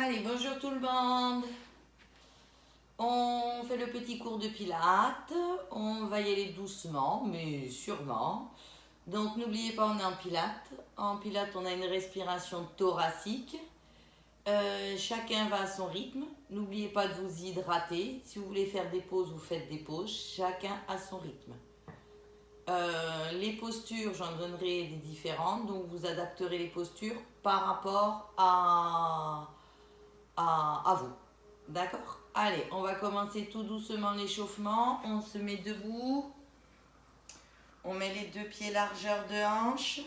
Allez, bonjour tout le monde. On fait le petit cours de pilates. On va y aller doucement, mais sûrement. Donc n'oubliez pas, on est en pilates. En pilates, on a une respiration thoracique. Chacun va à son rythme. N'oubliez pas de vous hydrater. Si vous voulez faire des pauses, vous faites des pauses. Chacun à son rythme. Les postures, j'en donnerai des différentes. Donc vous adapterez les postures par rapport à vous. D'accord? Allez, on va commencer tout doucement l'échauffement. On se met debout. On met les deux pieds largeur de hanche.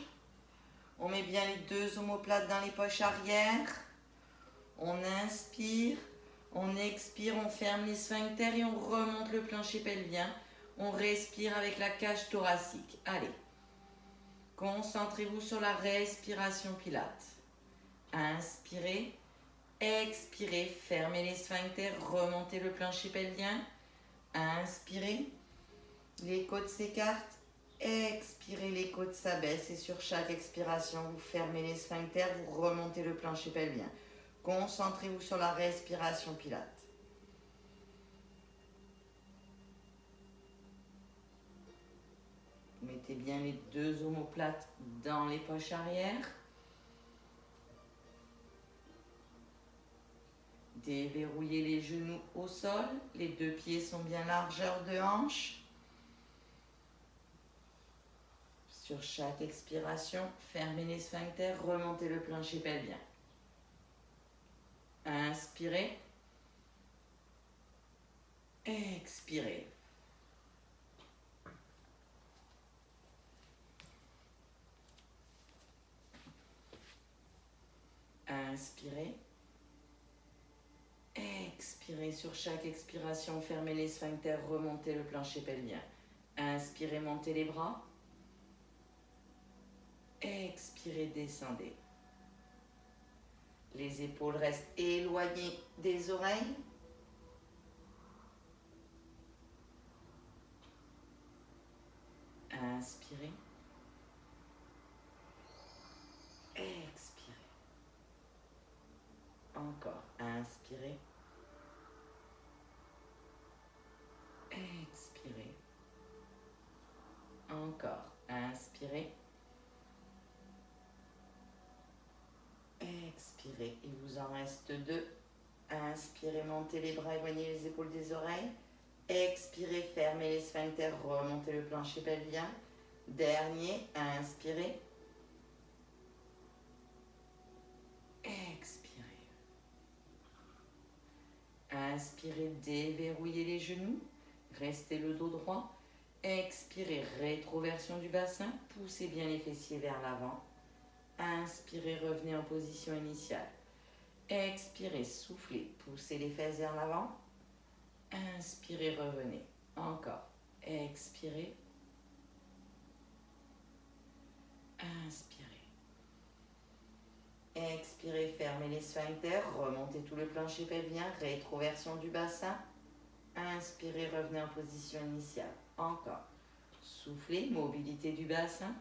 On met bien les deux omoplates dans les poches arrière. On inspire. On expire, on ferme les sphincters et on remonte le plancher pelvien. On respire avec la cage thoracique. Allez. Concentrez-vous sur la respiration pilates. Inspirez. Expirez, fermez les sphincters, remontez le plancher pelvien. Inspirez, les côtes s'écartent. Expirez, les côtes s'abaissent et sur chaque expiration, vous fermez les sphincters, vous remontez le plancher pelvien. Concentrez-vous sur la respiration pilates. Mettez bien les deux omoplates dans les poches arrière. Déverrouillez les genoux au sol. Les deux pieds sont bien largeur de hanche. Sur chaque expiration, fermez les sphincters, remontez le plancher pelvien. Inspirez. Expirez. Inspirez. Expirez. Sur chaque expiration, fermez les sphincters, remontez le plancher pelvien. Inspirez, montez les bras. Expirez, descendez. Les épaules restent éloignées des oreilles. Inspirez. Expirez. Encore. Inspirez. Expirez. Encore. Inspirez. Expirez. Il vous en reste deux. Inspirez, montez les bras, éloignez les épaules des oreilles. Expirez, fermez les sphincters, remontez le plancher pelvien. Dernier, inspirez. Expirez. Inspirez, déverrouillez les genoux. Restez le dos droit. Expirez, rétroversion du bassin. Poussez bien les fessiers vers l'avant. Inspirez, revenez en position initiale. Expirez, soufflez, poussez les fesses vers l'avant. Inspirez, revenez. Encore. Expirez. Inspirez. Expirez, fermez les sphincters, remontez tout le plancher pelvien, rétroversion du bassin. Inspirez, revenez en position initiale. Encore. Soufflez, mobilité du bassin.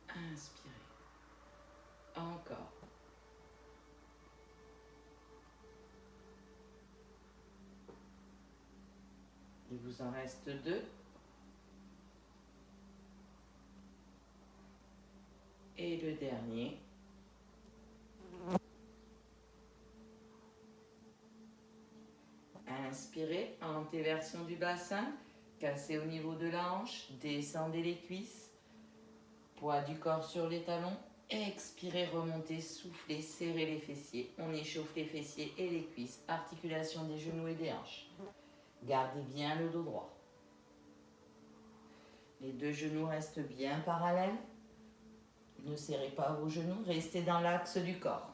Inspirez. Encore. Il vous en reste deux. Et le dernier. Inspirez, antéversion du bassin, cassez au niveau de la hanche, descendez les cuisses, poids du corps sur les talons. Expirez, remontez, soufflez, serrez les fessiers. On échauffe les fessiers et les cuisses, articulation des genoux et des hanches. Gardez bien le dos droit. Les deux genoux restent bien parallèles. Ne serrez pas vos genoux, restez dans l'axe du corps.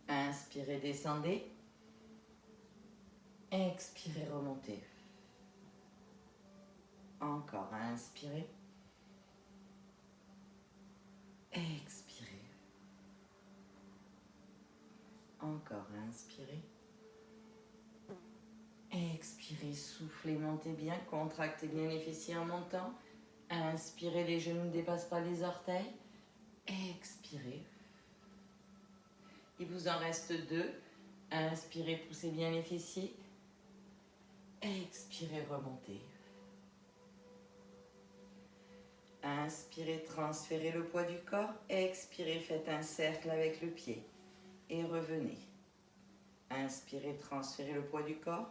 Inspirez, descendez. Expirez, remontez. Encore, inspirez. Expirez. Encore, inspirez. Expirez, soufflez, montez bien, contractez bien les fessiers en montant. Inspirez, les genoux ne dépassent pas les orteils. Expirez. Il vous en reste 2. Inspirez, poussez bien les fessiers. Expirez, remontez. Inspirez, transférez le poids du corps. Expirez, faites un cercle avec le pied. Et revenez. Inspirez, transférez le poids du corps.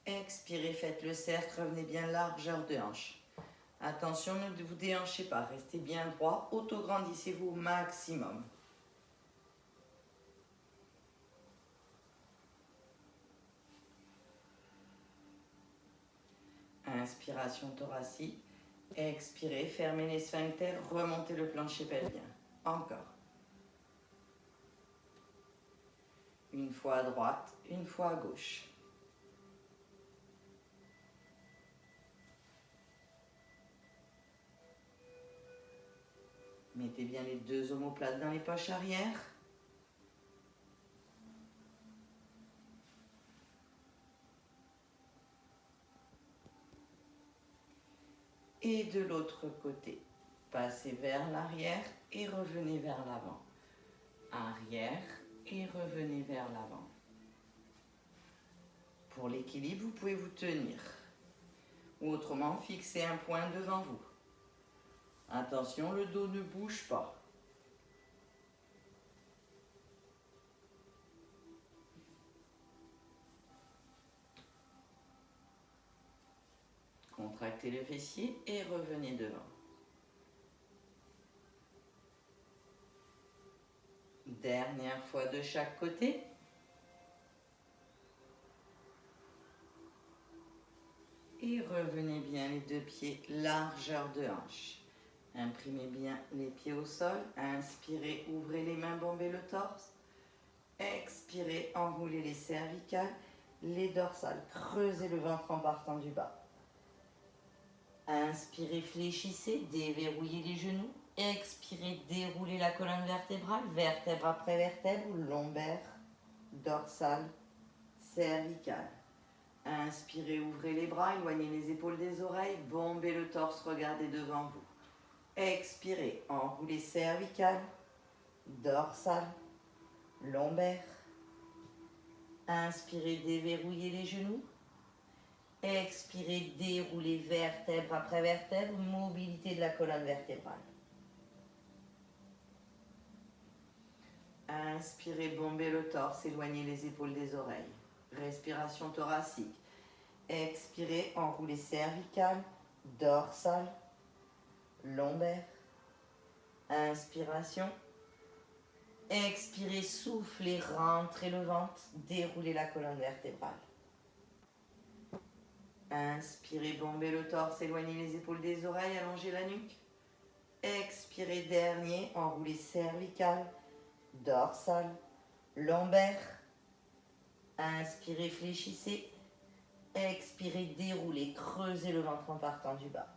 Expirez, faites le cercle, revenez bien largeur de hanche. Attention, ne vous déhanchez pas, restez bien droit, auto-grandissez-vous au maximum. Inspiration thoracique. Expirez, fermez les sphincters, remontez le plancher pelvien. Encore. Une fois à droite, une fois à gauche. Mettez bien les 2 omoplates dans les poches arrière. Et de l'autre côté, passez vers l'arrière et revenez vers l'avant. Arrière et revenez vers l'avant. Pour l'équilibre, vous pouvez vous tenir. Ou autrement, fixez un point devant vous. Attention, le dos ne bouge pas. Contractez le fessier et revenez devant. Dernière fois de chaque côté. Et revenez bien les 2 pieds, largeur de hanche. Imprimez bien les pieds au sol. Inspirez, ouvrez les mains, bombez le torse. Expirez, enroulez les cervicales, les dorsales. Creusez le ventre en partant du bas. Inspirez, fléchissez, déverrouillez les genoux. Expirez, déroulez la colonne vertébrale, vertèbre après vertèbre, lombaire, dorsale, cervicale. Inspirez, ouvrez les bras, éloignez les épaules des oreilles, bombez le torse, regardez devant vous. Expirez, enroulez cervicale, dorsale, lombaire. Inspirez, déverrouillez les genoux. Expirez, déroulez vertèbre après vertèbre, mobilité de la colonne vertébrale. Inspirez, bombez le torse, éloignez les épaules des oreilles. Respiration thoracique. Expirez, enroulez cervicale, dorsale, lombaire. Inspiration. Expirez, soufflez, rentrez le ventre, déroulez la colonne vertébrale. Inspirez, bombez le torse, éloignez les épaules des oreilles, allongez la nuque. Expirez, dernier, enroulez cervicale, dorsale, lombaire. Inspirez, fléchissez. Expirez, déroulez, creusez le ventre en partant du bas.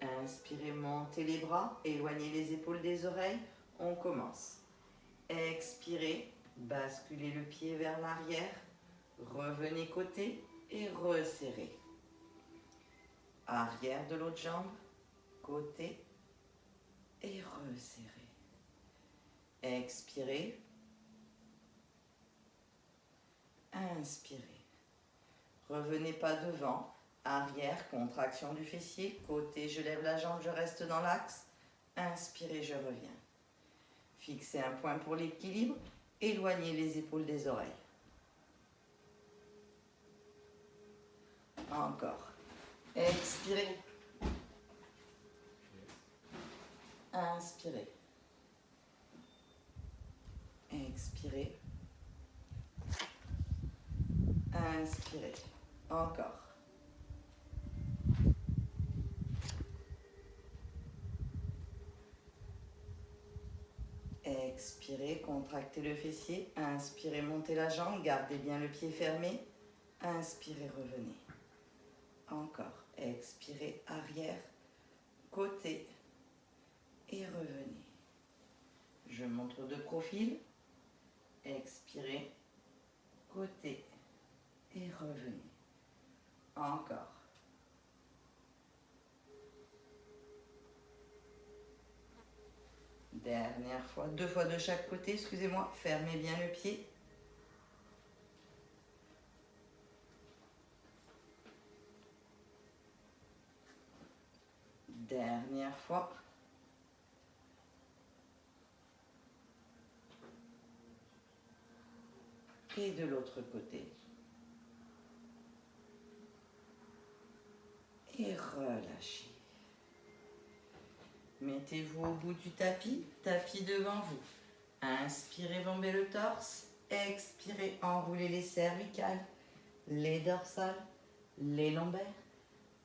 Inspirez, montez les bras, éloignez les épaules des oreilles. On commence. Expirez, basculez le pied vers l'arrière. Revenez côté et resserrez. Arrière de l'autre jambe, côté et resserrez. Expirez. Inspirez. Revenez pas devant. Arrière, contraction du fessier. Côté, je lève la jambe, je reste dans l'axe. Inspirez, je reviens. Fixez un point pour l'équilibre. Éloignez les épaules des oreilles. Encore. Expirez. Inspirez. Expirez. Inspirez. Encore. Expirez, contractez le fessier. Inspirez, montez la jambe. Gardez bien le pied fermé. Inspirez, revenez. Encore. Expirez, arrière, côté et revenez. Je montre de profil. Expirez, côté et revenez. Encore. Dernière fois, 2 fois de chaque côté, excusez-moi. Fermez bien le pied. Dernière fois. Et de l'autre côté. Et relâchez. Mettez-vous au bout du tapis, tapis devant vous. Inspirez, bombez le torse. Expirez, enroulez les cervicales, les dorsales, les lombaires.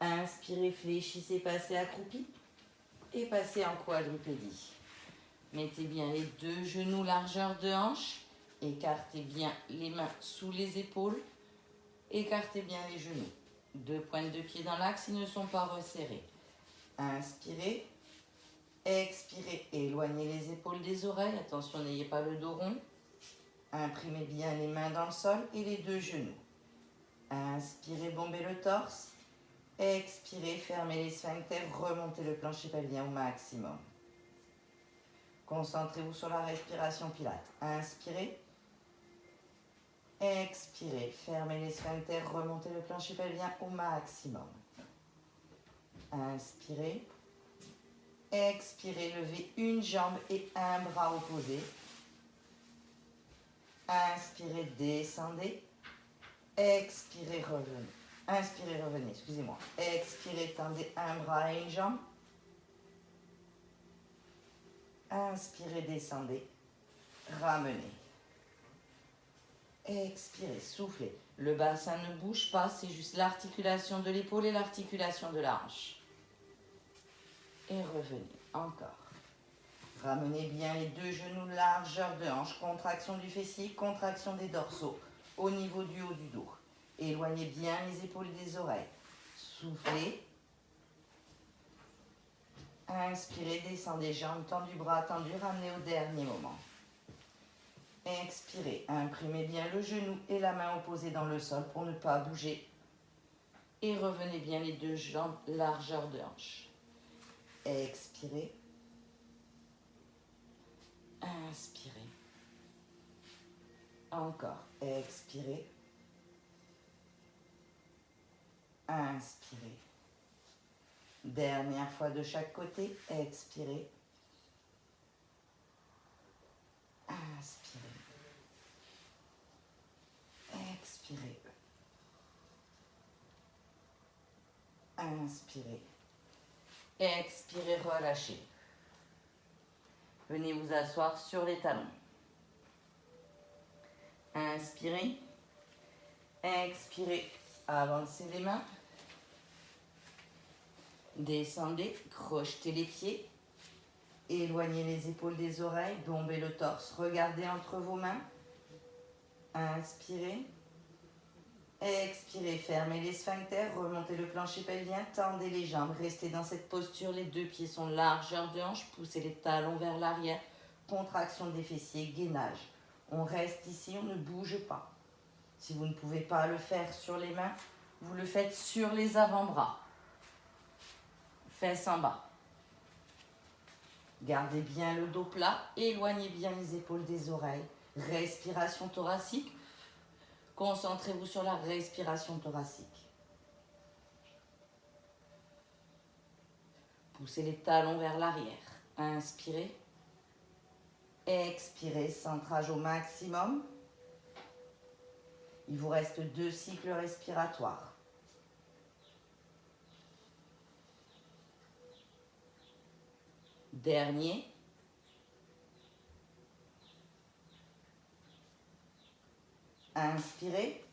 Inspirez, fléchissez, passez accroupi et passez en quadrupédie. Mettez bien les 2 genoux largeur de hanche. Écartez bien les mains sous les épaules. Écartez bien les genoux. 2 pointes de pied dans l'axe, ils ne sont pas resserrés. Inspirez. Expirez, éloignez les épaules des oreilles. Attention, n'ayez pas le dos rond. Imprimez bien les mains dans le sol et les 2 genoux. Inspirez, bombez le torse. Expirez, fermez les sphincters, remontez le plancher pelvien au maximum. Concentrez-vous sur la respiration pilate. Inspirez. Expirez, fermez les sphincters, remontez le plancher pelvien au maximum. Inspirez. Expirez, levez une jambe et un bras opposé. Inspirez, descendez. Expirez, revenez. Inspirez, revenez, excusez-moi. Expirez, tendez un bras et une jambe. Inspirez, descendez. Ramenez. Expirez, soufflez. Le bassin ne bouge pas, c'est juste l'articulation de l'épaule et l'articulation de la hanche. Et revenez, encore. Ramenez bien les 2 genoux, largeur de hanche, contraction du fessier, contraction des dorsaux, au niveau du haut du dos. Éloignez bien les épaules des oreilles. Soufflez. Inspirez, descendez, jambes tendues, bras tendus, ramenez au dernier moment. Expirez, imprimez bien le genou et la main opposée dans le sol pour ne pas bouger. Et revenez bien les 2 jambes, largeur de hanche. Expirez. Inspirez. Encore. Expirez. Inspirez. Dernière fois de chaque côté. Expirez. Inspirez. Expirez. Inspirez. Expirez, relâchez. Venez vous asseoir sur les talons. Inspirez. Expirez. Avancez les mains. Descendez. Crochetez les pieds. Éloignez les épaules des oreilles. Bombez le torse. Regardez entre vos mains. Inspirez. Expirez. Fermez les sphincters. Remontez le plancher pelvien. Tendez les jambes. Restez dans cette posture. Les 2 pieds sont largeur de hanche. Poussez les talons vers l'arrière. Contraction des fessiers. Gainage. On reste ici. On ne bouge pas. Si vous ne pouvez pas le faire sur les mains, vous le faites sur les avant-bras. Fesses en bas. Gardez bien le dos plat. Éloignez bien les épaules des oreilles. Respiration thoracique. Concentrez-vous sur la respiration thoracique. Poussez les talons vers l'arrière. Inspirez. Expirez, centrage au maximum. Il vous reste 2 cycles respiratoires. Dernier. Inspirez.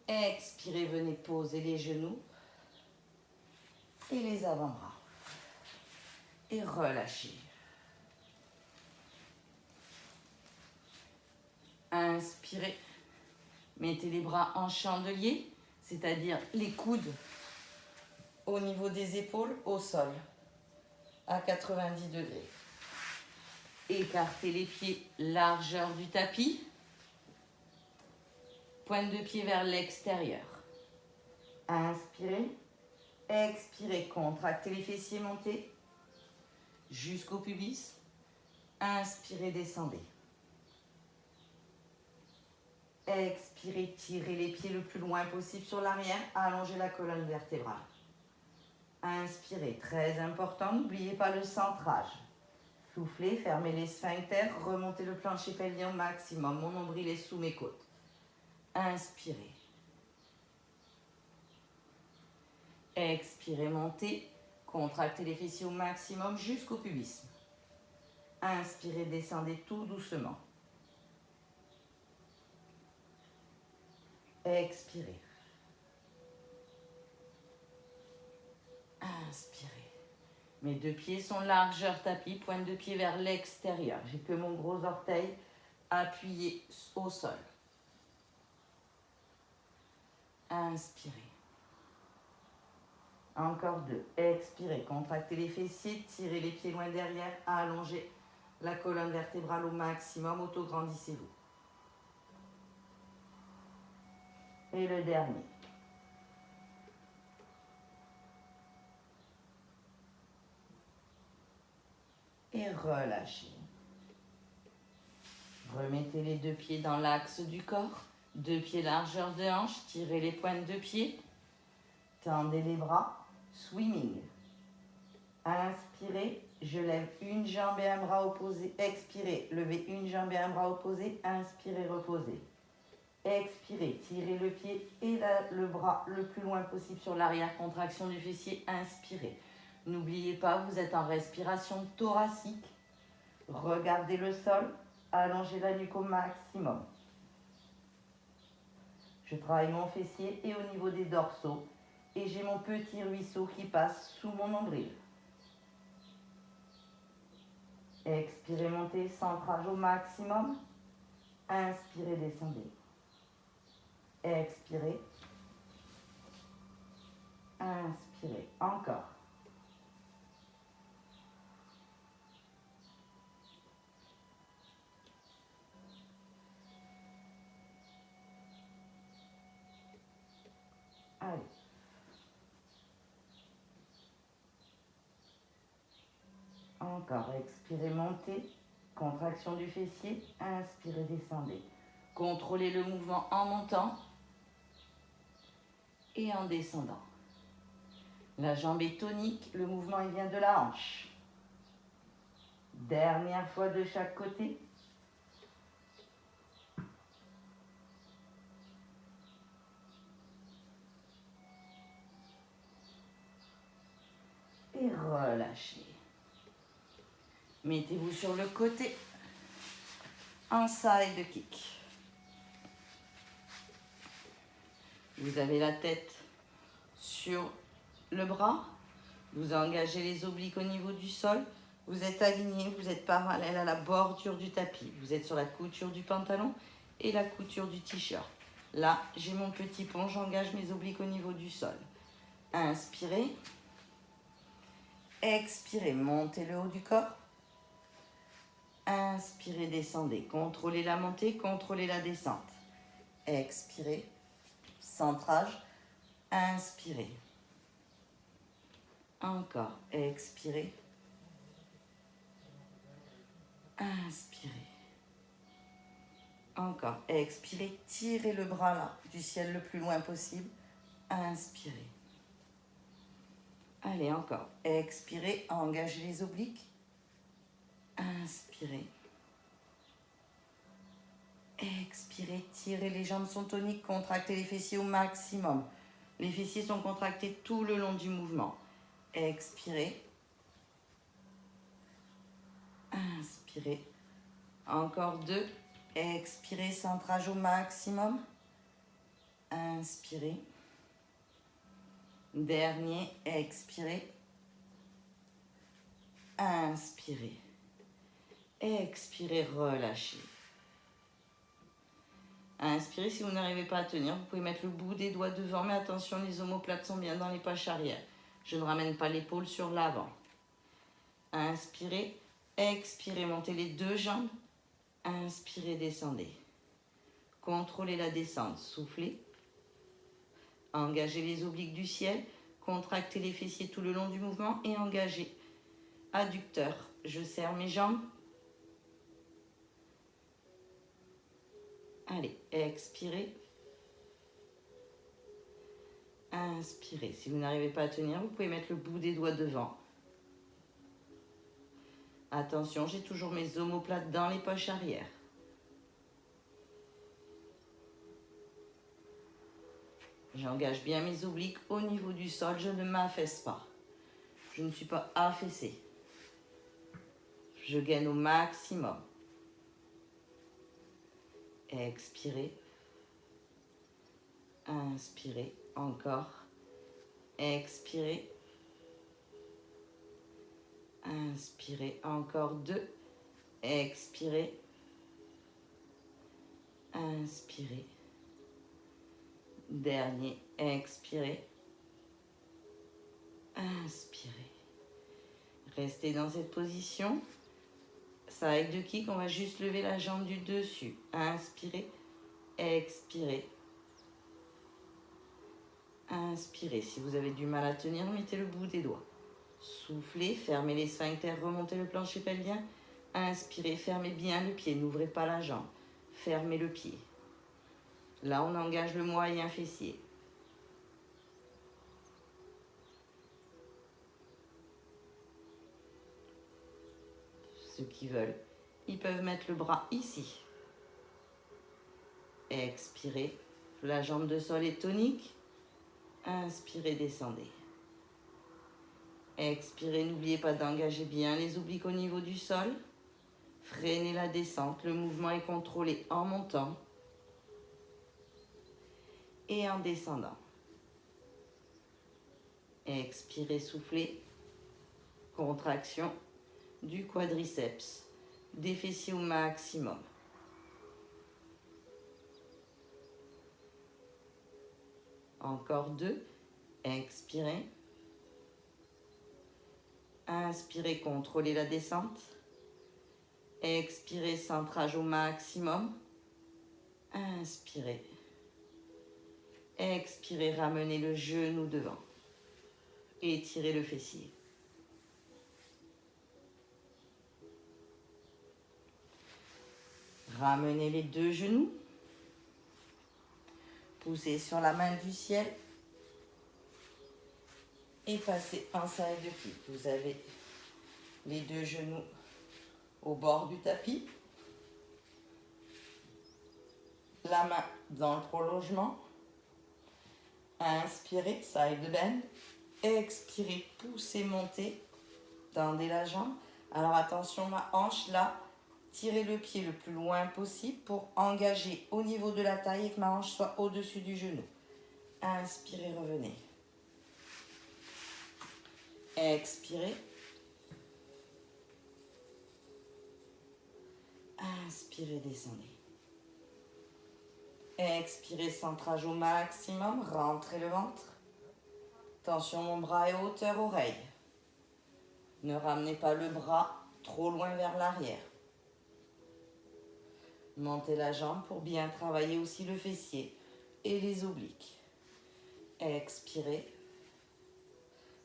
Expirez, venez poser les genoux et les avant-bras. Et relâchez. Inspirez. Mettez les bras en chandelier, c'est-à-dire les coudes au niveau des épaules au sol, à 90 degrés. Écartez les pieds, largeur du tapis. Pointe de pied vers l'extérieur. Inspirez. Expirez, contractez les fessiers, montez. jusqu'au pubis. Inspirez, descendez. Expirez, tirez les pieds le plus loin possible sur l'arrière, allongez la colonne vertébrale. Inspirez, très important, n'oubliez pas le centrage. Soufflez, fermez les sphincters, remontez le plancher pelvien au maximum. Mon nombril est sous mes côtes. Inspirez. Expirez, montez. Contractez les fessiers au maximum jusqu'au pubis. Inspirez, descendez tout doucement. Expirez. Inspirez. Mes deux pieds sont largeur tapis, pointe de pied vers l'extérieur. J'ai que mon gros orteil appuyé au sol. Inspirez. Encore deux. Expirez. Contractez les fessiers, tirez les pieds loin derrière, allongez la colonne vertébrale au maximum, auto-grandissez-vous. Et le dernier. Et relâchez. Remettez les deux pieds dans l'axe du corps. Deux pieds largeur de hanche. Tirez les pointes de pied. Tendez les bras. Swimming. Inspirez. Je lève une jambe et un bras opposé. Expirez. Levez une jambe et un bras opposé. Inspirez, reposez. Expirez. Tirez le pied et le bras le plus loin possible sur l'arrière. Contraction du fessier. Inspirez. N'oubliez pas, vous êtes en respiration thoracique. Regardez le sol, allongez la nuque au maximum. Je travaille mon fessier et au niveau des dorsaux. Et j'ai mon petit ruisseau qui passe sous mon nombril. Expirez, montez, centrage au maximum. Inspirez, descendez. Expirez. Inspirez. Encore. Allez. Encore, expirez, montez, contraction du fessier, inspirez, descendez. Contrôlez le mouvement en montant et en descendant. La jambe est tonique, le mouvement il vient de la hanche. Dernière fois de chaque côté. Et relâchez. Mettez-vous sur le côté en side kick. Vous avez la tête sur le bras. Vous engagez les obliques au niveau du sol. Vous êtes aligné, vous êtes parallèle à la bordure du tapis. Vous êtes sur la couture du pantalon et la couture du t-shirt. Là, j'ai mon petit pont, j'engage mes obliques au niveau du sol. Inspirez. Expirez, montez le haut du corps. Inspirez, descendez. Contrôlez la montée, contrôlez la descente. Expirez. Centrage. Inspirez. Encore. Expirez. Inspirez. Encore. Expirez. Tirez le bras là, du ciel le plus loin possible. Inspirez. Allez, encore. Expirez. Engagez les obliques. Inspirez. Expirez. Tirez. Les jambes sont toniques. Contractez les fessiers au maximum. Les fessiers sont contractés tout le long du mouvement. Expirez. Inspirez. Encore deux. Expirez, centrage au maximum. Inspirez. Dernier, expirez. Inspirez. Expirez, relâchez. Inspirez, si vous n'arrivez pas à tenir, vous pouvez mettre le bout des doigts devant, mais attention, les omoplates sont bien dans les poches arrière. Je ne ramène pas l'épaule sur l'avant. Inspirez, expirez, montez les deux jambes. Inspirez, descendez. Contrôlez la descente, soufflez. Engagez les obliques du ciel. Contractez les fessiers tout le long du mouvement et engagez adducteur. Je serre mes jambes. Allez, expirez. Inspirez. Si vous n'arrivez pas à tenir, vous pouvez mettre le bout des doigts devant. Attention, j'ai toujours mes omoplates dans les poches arrière. J'engage bien mes obliques au niveau du sol, je ne m'affaisse pas. Je ne suis pas affaissée. Je gaine au maximum. Expirez. Inspirez. Encore. Expirez. Inspirez. Encore 2. Expirez. Inspirez. Dernier. Expirez. Inspirez. Restez dans cette position. Side de kick, on va juste lever la jambe du dessus. Inspirez. Expirez. Inspirez. Si vous avez du mal à tenir, mettez le bout des doigts. Soufflez, fermez les sphincters, remontez le plancher pelvien. Inspirez, fermez bien le pied, n'ouvrez pas la jambe. Fermez le pied. Là, on engage le moyen fessier. Ceux qui veulent, ils peuvent mettre le bras ici. Expirez. La jambe de sol est tonique. Inspirez, descendez. Expirez, n'oubliez pas d'engager bien les obliques au niveau du sol. Freinez la descente. Le mouvement est contrôlé en montant et en descendant. Expirez, soufflez. Contraction du quadriceps, des fessiers au maximum. Encore 2. Expirez. Inspirez, contrôlez la descente. Expirez, centrage au maximum. Inspirez. Expirez, ramenez le genou devant. Étirez le fessier. Ramenez les 2 genoux. Poussez sur la main du ciel. Et passez en side kick. Vous avez les 2 genoux au bord du tapis. La main dans le prolongement. Inspirez, side bend. Expirez, poussez, montez. Tendez la jambe. Alors attention, ma hanche là. Tirez le pied le plus loin possible pour engager au niveau de la taille et que ma hanche soit au-dessus du genou. Inspirez, revenez. Expirez. Inspirez, descendez. Expirez, centrage au maximum. Rentrez le ventre. Attention, mon bras est hauteur oreille. Ne ramenez pas le bras trop loin vers l'arrière. Montez la jambe pour bien travailler aussi le fessier et les obliques. Expirez.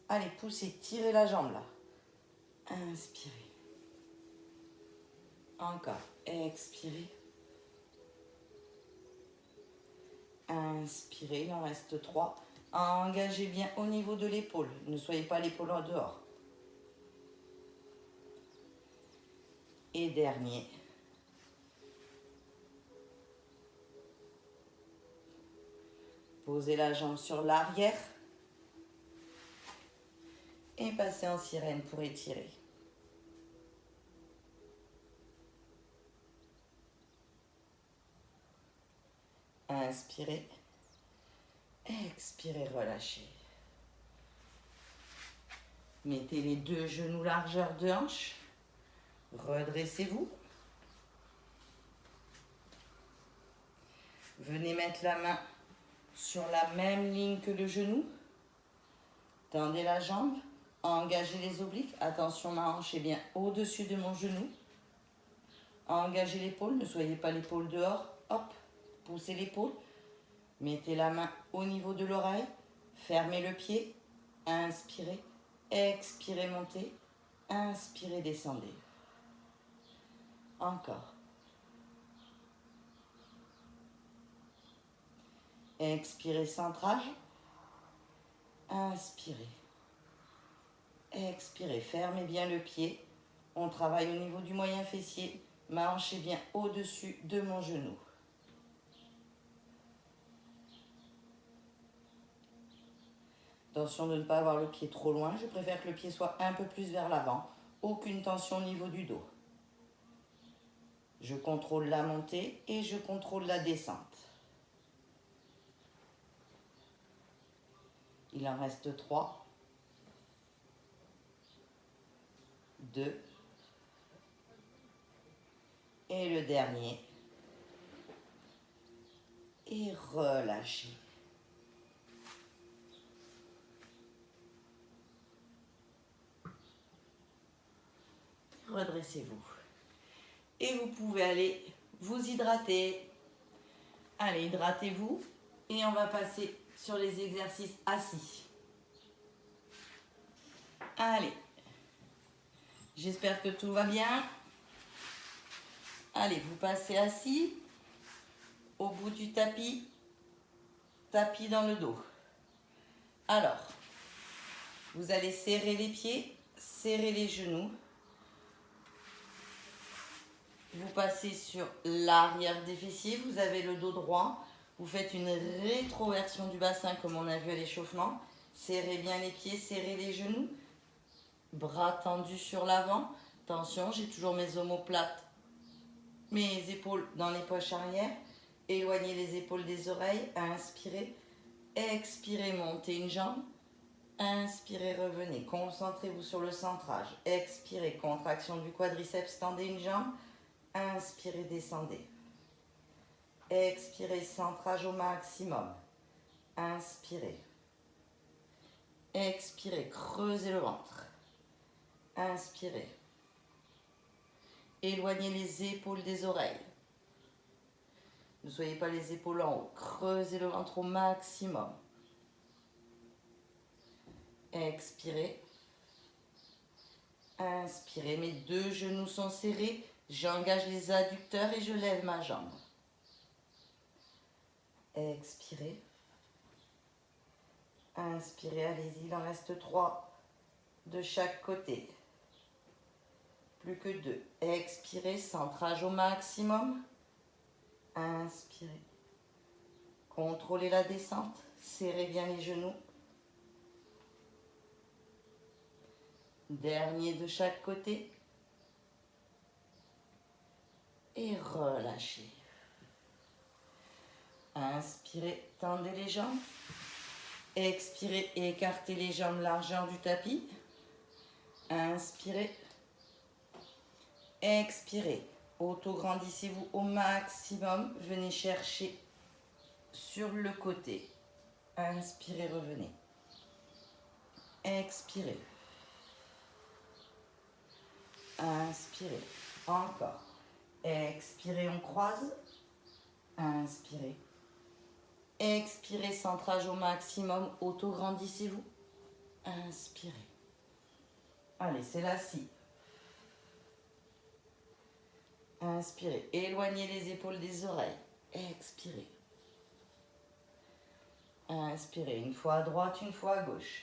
Allez, poussez, tirez la jambe là. Inspirez. Encore. Expirez. Inspirez, il en reste 3. Engagez bien au niveau de l'épaule. Ne soyez pas l'épaule en dehors. Et dernier. Posez la jambe sur l'arrière. Et passez en sirène pour étirer. Inspirez. Expirez, relâchez. Mettez les 2 genoux largeur de hanche. Redressez-vous. Venez mettre la main sur la même ligne que le genou. Tendez la jambe. Engagez les obliques. Attention, ma hanche est bien au-dessus de mon genou. Engagez l'épaule. Ne soyez pas l'épaule dehors. Hop. Poussez l'épaule. Mettez la main au niveau de l'oreille. Fermez le pied. Inspirez. Expirez, montez. Inspirez, descendez. Encore. Expirez, centrage. Inspirez. Expirez, fermez bien le pied. On travaille au niveau du moyen fessier. Ma hanche est bien au-dessus de mon genou. Attention de ne pas avoir le pied trop loin. Je préfère que le pied soit un peu plus vers l'avant. Aucune tension au niveau du dos. Je contrôle la montée et je contrôle la descente. Il en reste 3, 2, et le dernier. Et relâchez. Redressez-vous. Et vous pouvez aller vous hydrater. Allez, hydratez-vous. Et on va passer sur les exercices assis. Allez. J'espère que tout va bien. Allez, vous passez assis. Au bout du tapis. Tapis dans le dos. Alors, vous allez serrer les pieds, serrer les genoux. Vous passez sur l'arrière des fessiers, vous avez le dos droit. Vous faites une rétroversion du bassin comme on a vu à l'échauffement. Serrez bien les pieds, serrez les genoux. Bras tendus sur l'avant. Attention, j'ai toujours mes omoplates, mes épaules dans les poches arrière. Éloignez les épaules des oreilles. Inspirez. Expirez, montez une jambe. Inspirez, revenez. Concentrez-vous sur le centrage. Expirez, contraction du quadriceps, tendez une jambe. Inspirez, descendez. Expirez, centrage au maximum. Inspirez. Expirez, creusez le ventre. Inspirez. Éloignez les épaules des oreilles. Ne soyez pas les épaules en haut. Creusez le ventre au maximum. Expirez. Inspirez. Mes deux genoux sont serrés. J'engage les adducteurs et je lève ma jambe. Expirez. Inspirez, allez-y, il en reste 3 de chaque côté. Plus que 2. Expirez, centrage au maximum. Inspirez. Contrôlez la descente. Serrez bien les genoux. Dernier de chaque côté. Et relâchez. Inspirez, tendez les jambes. Expirez, écartez les jambes largeur du tapis. Inspirez. Expirez. Auto-grandissez-vous au maximum. Venez chercher sur le côté. Inspirez, revenez. Expirez. Inspirez. Encore. Expirez, on croise. Inspirez. Expirez, centrage au maximum. Auto-grandissez-vous. Inspirez. Allez, c'est la scie. Inspirez. Éloignez les épaules des oreilles. Expirez. Inspirez. Une fois à droite, une fois à gauche.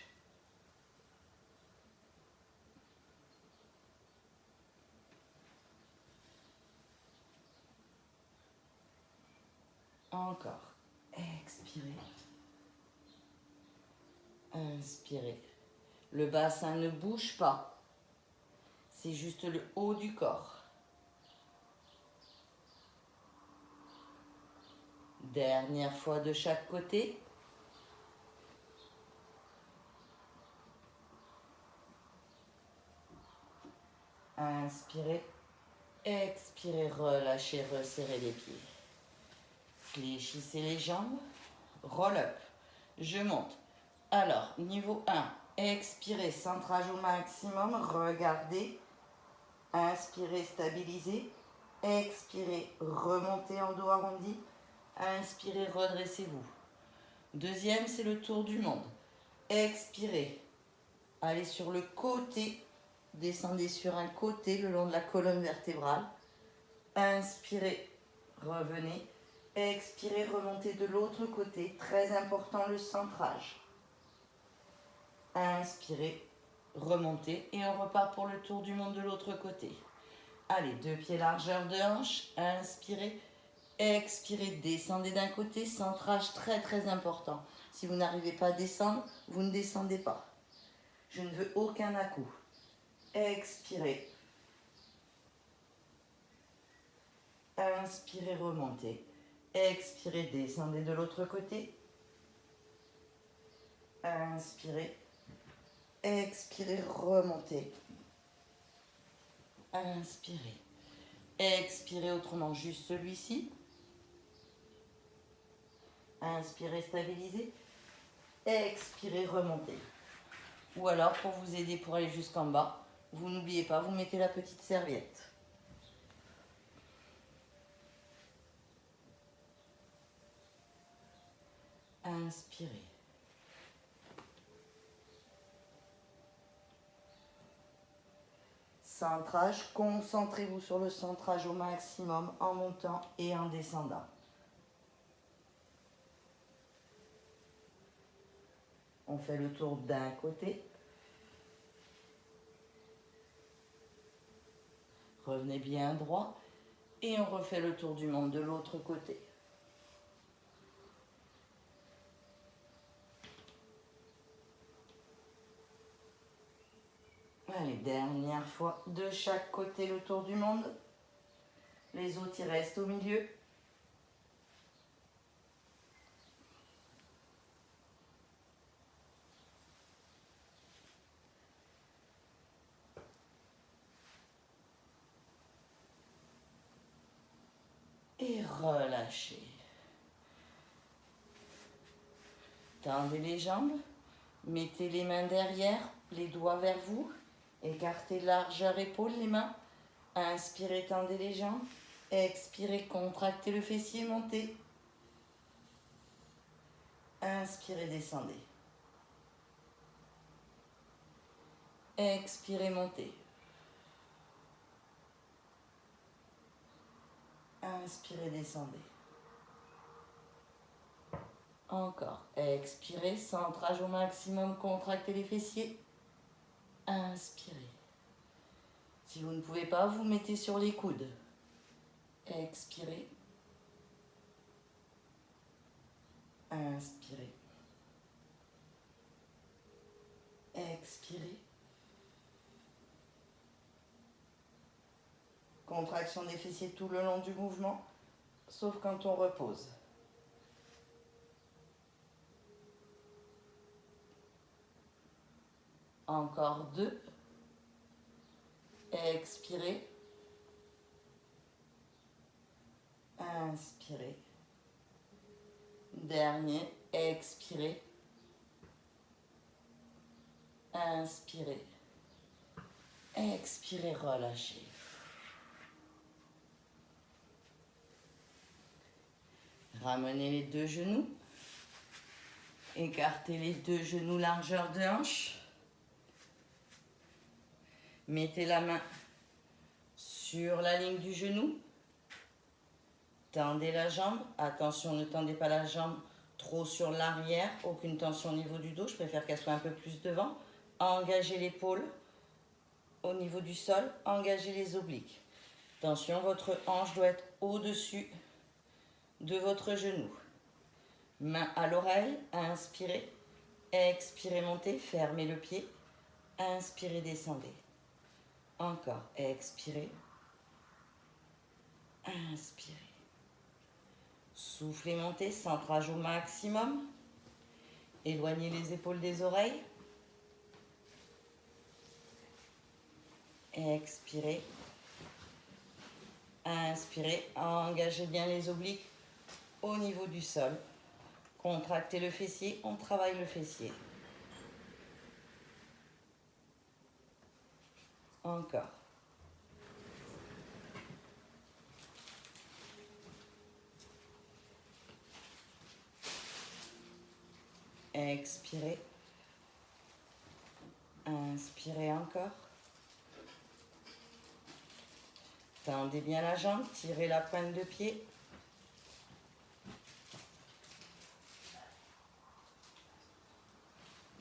Encore. Expirez. Inspirez. Le bassin ne bouge pas. C'est juste le haut du corps. Dernière fois de chaque côté. Inspirez. Expirez, relâchez, resserrez les pieds. Fléchissez les jambes. Roll up. Je monte. Alors, niveau 1. Expirez, centrage au maximum. Regardez. Inspirez, stabilisez. Expirez, remontez en dos arrondi. Inspirez, redressez-vous. Deuxième, c'est le tour du monde. Expirez. Allez sur le côté. descendez sur un côté le long de la colonne vertébrale. Inspirez, revenez. Expirez, remontez de l'autre côté. Très important le centrage. Inspirez, remontez et on repart pour le tour du monde de l'autre côté. Allez, 2 pieds largeur de hanche. Inspirez, expirez, descendez d'un côté. Centrage très très important. Si vous n'arrivez pas à descendre, vous ne descendez pas. Je ne veux aucun à-coup. Expirez. Inspirez, remontez. Expirez, descendez de l'autre côté. Inspirez. Expirez, remontez. Inspirez. Expirez autrement, juste celui-ci. Inspirez, stabilisez. Expirez, remontez. Ou alors, pour vous aider pour aller jusqu'en bas, vous n'oubliez pas, vous mettez la petite serviette. Inspirez. Centrage, concentrez-vous sur le centrage au maximum en montant et en descendant. On fait le tour d'un côté. Revenez bien droit et on refait le tour du monde de l'autre côté. Allez, dernière fois, de chaque côté le tour du monde. Les autres, ils restent au milieu. Et relâchez. Tendez les jambes. Mettez les mains derrière, les doigts vers vous. Écartez largeur épaule, les mains. Inspirez, tendez les jambes. Expirez, contractez le fessier, montez. Inspirez, descendez. Expirez, montez. Inspirez, descendez. Encore. Expirez, centrage au maximum, contractez les fessiers. Inspirez. Si vous ne pouvez pas, vous mettez sur les coudes. Expirez. Inspirez. Expirez. Contraction des fessiers tout le long du mouvement, sauf quand on repose. Encore 2. Expirez. Inspirez. Dernier, expirez. Inspirez. Expirez, relâchez. Ramenez les 2 genoux. Écartez les 2 genoux largeur de hanche. Mettez la main sur la ligne du genou. Tendez la jambe. Attention, ne tendez pas la jambe trop sur l'arrière. Aucune tension au niveau du dos. Je préfère qu'elle soit un peu plus devant. Engagez l'épaule au niveau du sol. Engagez les obliques. Attention, votre hanche doit être au-dessus de votre genou. Main à l'oreille. Inspirez. Expirez, montez. Fermez le pied. Inspirez, descendez. Encore. Expirez. Inspirez. Soufflez, montez. Centrage au maximum. Éloignez les épaules des oreilles. Expirez. Inspirez. Engagez bien les obliques au niveau du sol. Contractez le fessier. On travaille le fessier. Encore. Expirez. Inspirez encore. Tendez bien la jambe, tirez la pointe de pied.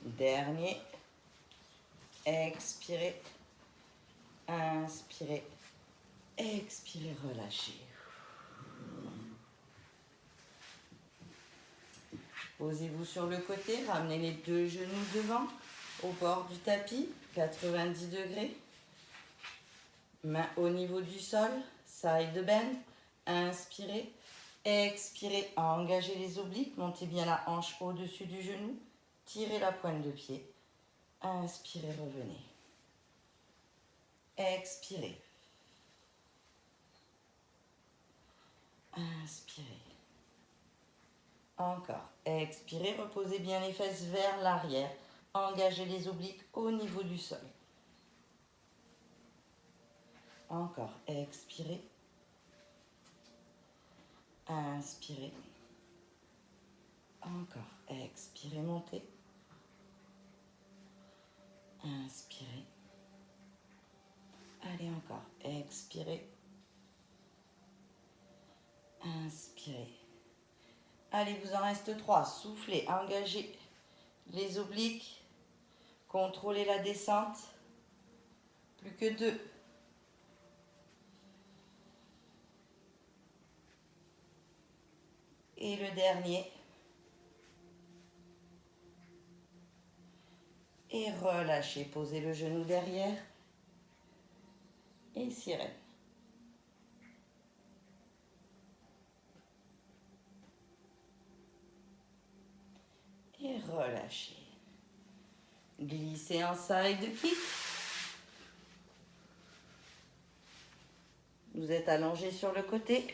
Dernier. Expirez. Inspirez. Expirez, relâchez. Posez-vous sur le côté, ramenez les deux genoux devant, au bord du tapis, 90 degrés. Main au niveau du sol, side bend. Inspirez, expirez, engagez les obliques, montez bien la hanche au-dessus du genou, tirez la pointe de pied. Inspirez, revenez. Expirez. Inspirez. Encore. Expirez, reposez bien les fesses vers l'arrière. Engagez les obliques au niveau du sol. Encore. Expirez. Inspirez. Encore. Expirez, montez. Inspirez. Allez, encore. Expirez. Inspirez. Allez, vous en reste 3. Soufflez, engagez les obliques. Contrôlez la descente. Plus que 2. Et le dernier. Et relâchez. Posez le genou derrière. Et sirène. Et relâchez. Glissez en side kick. Vous êtes allongé sur le côté.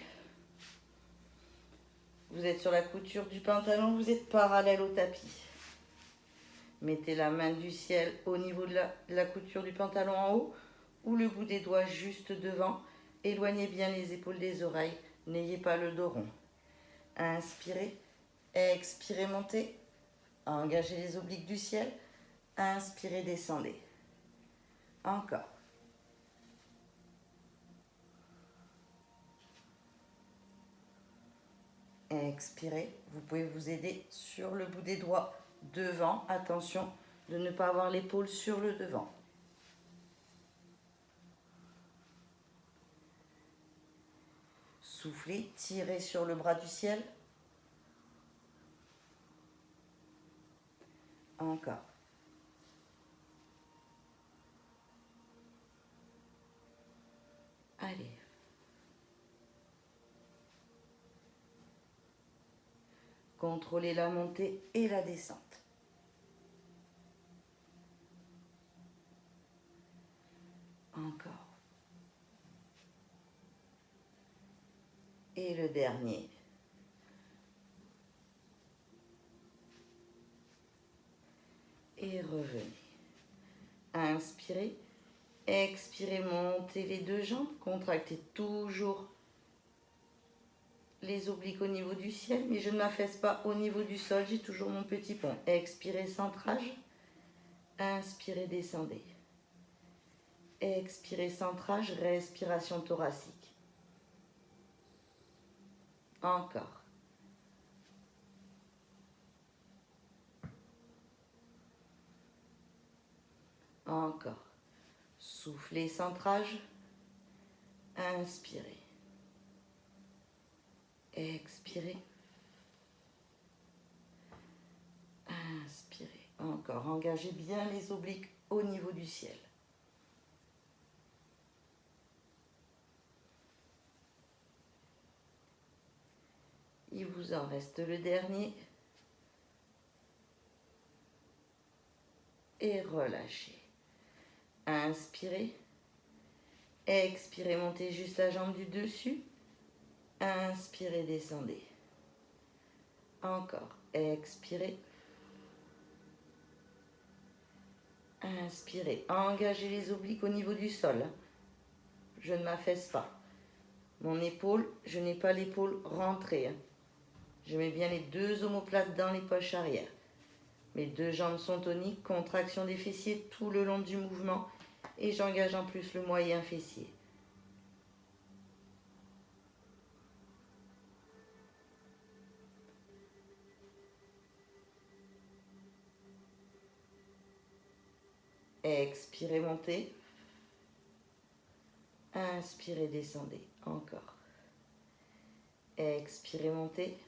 Vous êtes sur la couture du pantalon, vous êtes parallèle au tapis. Mettez la main du ciel au niveau de la couture du pantalon en haut ou le bout des doigts juste devant. Éloignez bien les épaules des oreilles, n'ayez pas le dos rond. Inspirez, expirez, montez. Engagez les obliques du ciel. Inspirez, descendez. Encore. Expirez. Vous pouvez vous aider sur le bout des doigts devant. Attention de ne pas avoir l'épaule sur le devant. Soufflez, tirez sur le bras du ciel. Encore. Allez. Contrôlez la montée et la descente. Encore. Et le dernier. Et revenez. Inspirez. Expirez, montez les deux jambes. Contractez toujours les obliques au niveau du ciel, mais je ne m'affaisse pas au niveau du sol. J'ai toujours mon petit pont. Expirez, centrage. Inspirez, descendez. Expirez, centrage, respiration thoracique. Encore. Encore. Soufflez, centrage. Inspirez. Expirez. Inspirez. Encore. Engagez bien les obliques au niveau du ciel. Il vous en reste le dernier. Et relâchez. Inspirez. Expirez, montez juste la jambe du dessus. Inspirez, descendez. Encore. Expirez. Inspirez. Engagez les obliques au niveau du sol. Je ne m'affaisse pas. Mon épaule, je n'ai pas l'épaule rentrée. Je mets bien les deux omoplates dans les poches arrière. Mes deux jambes sont toniques, contraction des fessiers tout le long du mouvement et j'engage en plus le moyen fessier. Expirez, montez. Inspirez, descendez. Encore. Expirez, montez.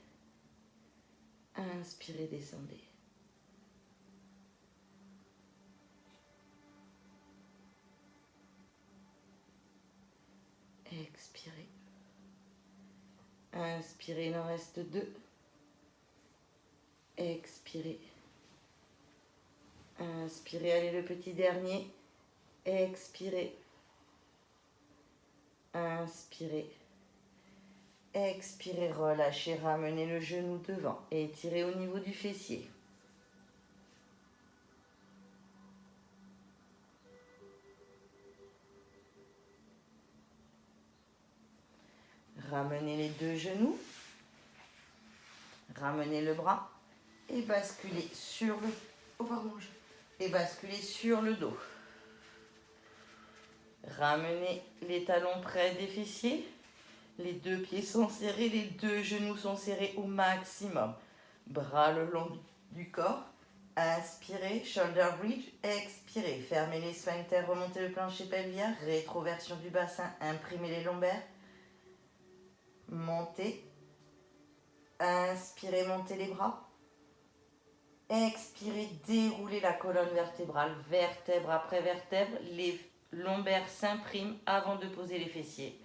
Inspirez, descendez. Expirez. Inspirez, il en reste 2. Expirez. Inspirez, allez le petit dernier. Expirez. Inspirez. Expirez, relâchez, ramenez le genou devant et étirez au niveau du fessier. Ramenez les 2 genoux. Ramenez le bras et basculez sur le... Oh, pardon. Et basculez sur le dos. Ramenez les talons près des fessiers. Les 2 pieds sont serrés, les 2 genoux sont serrés au maximum. Bras le long du corps. Inspirez, shoulder bridge. Expirez, fermez les sphincters, remontez le plancher pelvien. Rétroversion du bassin, imprimez les lombaires. Montez. Inspirez, montez les bras. Expirez, déroulez la colonne vertébrale, vertèbre après vertèbre. Les lombaires s'impriment avant de poser les fessiers.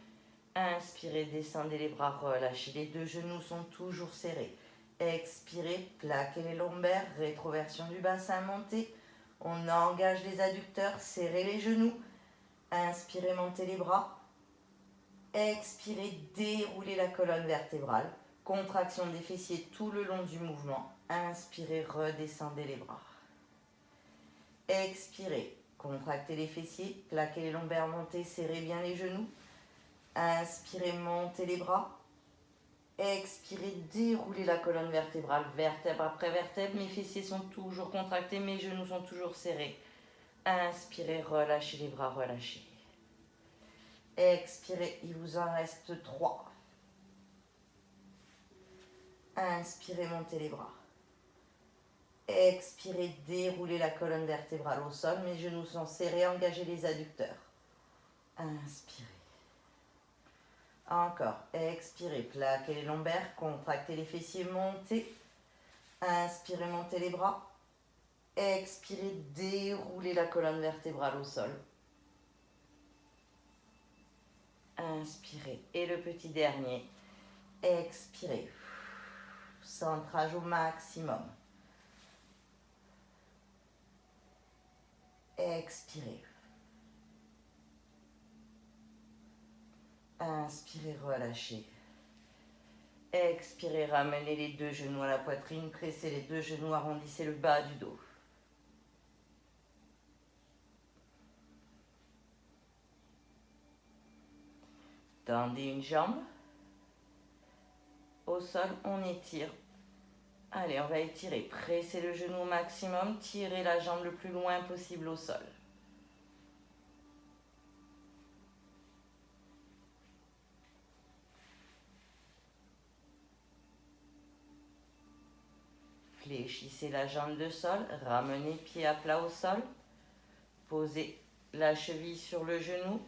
Inspirez, descendez les bras, relâchez. Les 2 genoux sont toujours serrés. Expirez, plaquez les lombaires, rétroversion du bassin, montez. On engage les adducteurs, serrez les genoux. Inspirez, montez les bras. Expirez, déroulez la colonne vertébrale. Contraction des fessiers tout le long du mouvement. Inspirez, redescendez les bras. Expirez, contractez les fessiers, plaquez les lombaires, montez, serrez bien les genoux. Inspirez, montez les bras. Expirez, déroulez la colonne vertébrale, vertèbre après vertèbre. Mes fessiers sont toujours contractés, mes genoux sont toujours serrés. Inspirez, relâchez les bras, relâchez. Expirez, il vous en reste 3. Inspirez, montez les bras. Expirez, déroulez la colonne vertébrale au sol. Mes genoux sont serrés, engagez les adducteurs. Inspirez. Encore. Expirez, plaquez les lombaires, contractez les fessiers, montez. Inspirez, montez les bras. Expirez, déroulez la colonne vertébrale au sol. Inspirez. Et le petit dernier. Expirez. Centrage au maximum. Expirez. Inspirez, relâchez. Expirez, ramenez les 2 genoux à la poitrine, pressez les 2 genoux, arrondissez le bas du dos. Tendez une jambe. Au sol, on étire. Allez, on va étirer. Pressez le genou au maximum, tirez la jambe le plus loin possible au sol. Fléchissez la jambe de sol, ramenez pied à plat au sol. Posez la cheville sur le genou.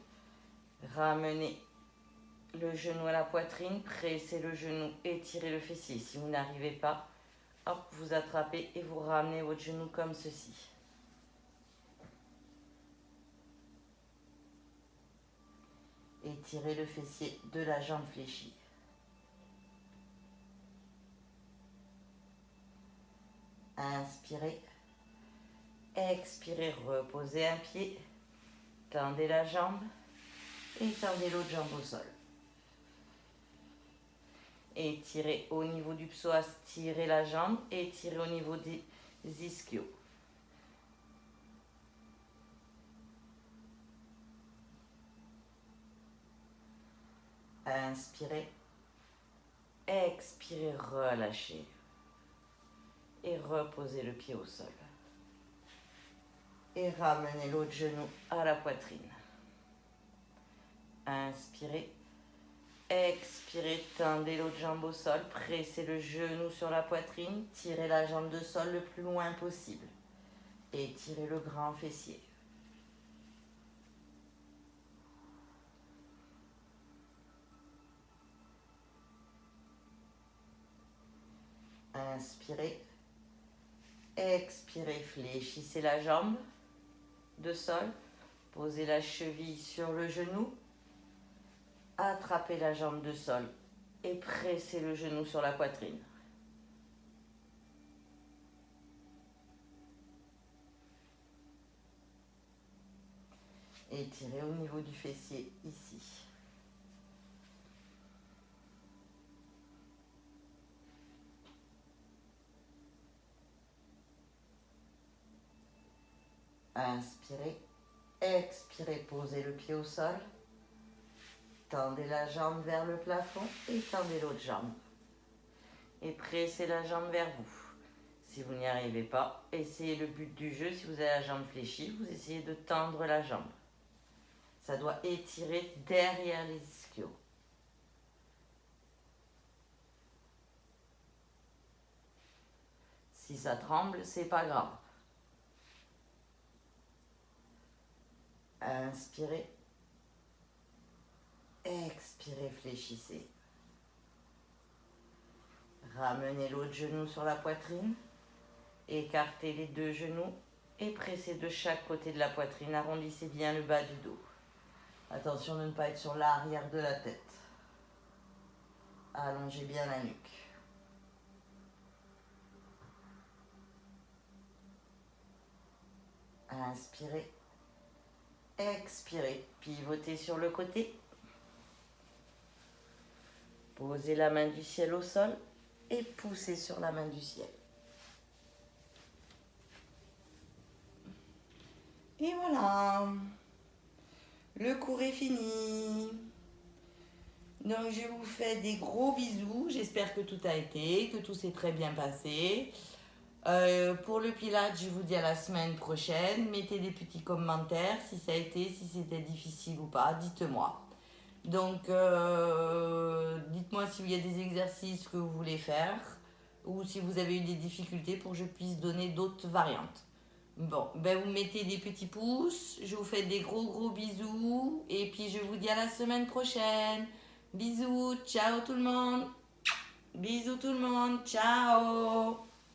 Ramenez le genou à la poitrine, pressez le genou, étirez le fessier. Si vous n'arrivez pas, hop, vous attrapez et vous ramenez votre genou comme ceci. Étirez le fessier de la jambe fléchie. Inspirez. Expirez, reposez un pied. Tendez la jambe et tendez l'autre jambe au sol. Étirez au niveau du psoas, tirez la jambe et étirez au niveau des ischios. Inspirez. Expirez, relâchez. Et reposez le pied au sol. Et ramenez l'autre genou à la poitrine. Inspirez. Expirez, tendez l'autre jambe au sol, pressez le genou sur la poitrine, tirez la jambe de sol le plus loin possible. Étirez le grand fessier. Inspirez. Expirez, fléchissez la jambe de sol. Posez la cheville sur le genou. Attrapez la jambe de sol et pressez le genou sur la poitrine. Étirez au niveau du fessier ici. Inspirez, expirez, posez le pied au sol. Tendez la jambe vers le plafond et tendez l'autre jambe. Et pressez la jambe vers vous. Si vous n'y arrivez pas, essayez le but du jeu. Si vous avez la jambe fléchie, vous essayez de tendre la jambe. Ça doit étirer derrière les ischios. Si ça tremble, c'est pas grave. Inspirez. Expirez, fléchissez. Ramenez l'autre genou sur la poitrine. Écartez les deux genoux et pressez de chaque côté de la poitrine. Arrondissez bien le bas du dos. Attention de ne pas être sur l'arrière de la tête. Allongez bien la nuque. Inspirez. Expirez. Pivotez sur le côté. Posez la main du ciel au sol et poussez sur la main du ciel. Et voilà. Le cours est fini. Donc je vous fais des gros bisous. J'espère que tout a été, que tout s'est très bien passé. Pour le Pilates, je vous dis à la semaine prochaine. Mettez des petits commentaires si ça a été, si c'était difficile ou pas. Dites-moi. Donc, dites-moi s'il y a des exercices que vous voulez faire ou si vous avez eu des difficultés pour que je puisse donner d'autres variantes. Bon, ben vous mettez des petits pouces. Je vous fais des gros bisous. Et puis, je vous dis à la semaine prochaine. Bisous. Ciao tout le monde. Bisous tout le monde. Ciao.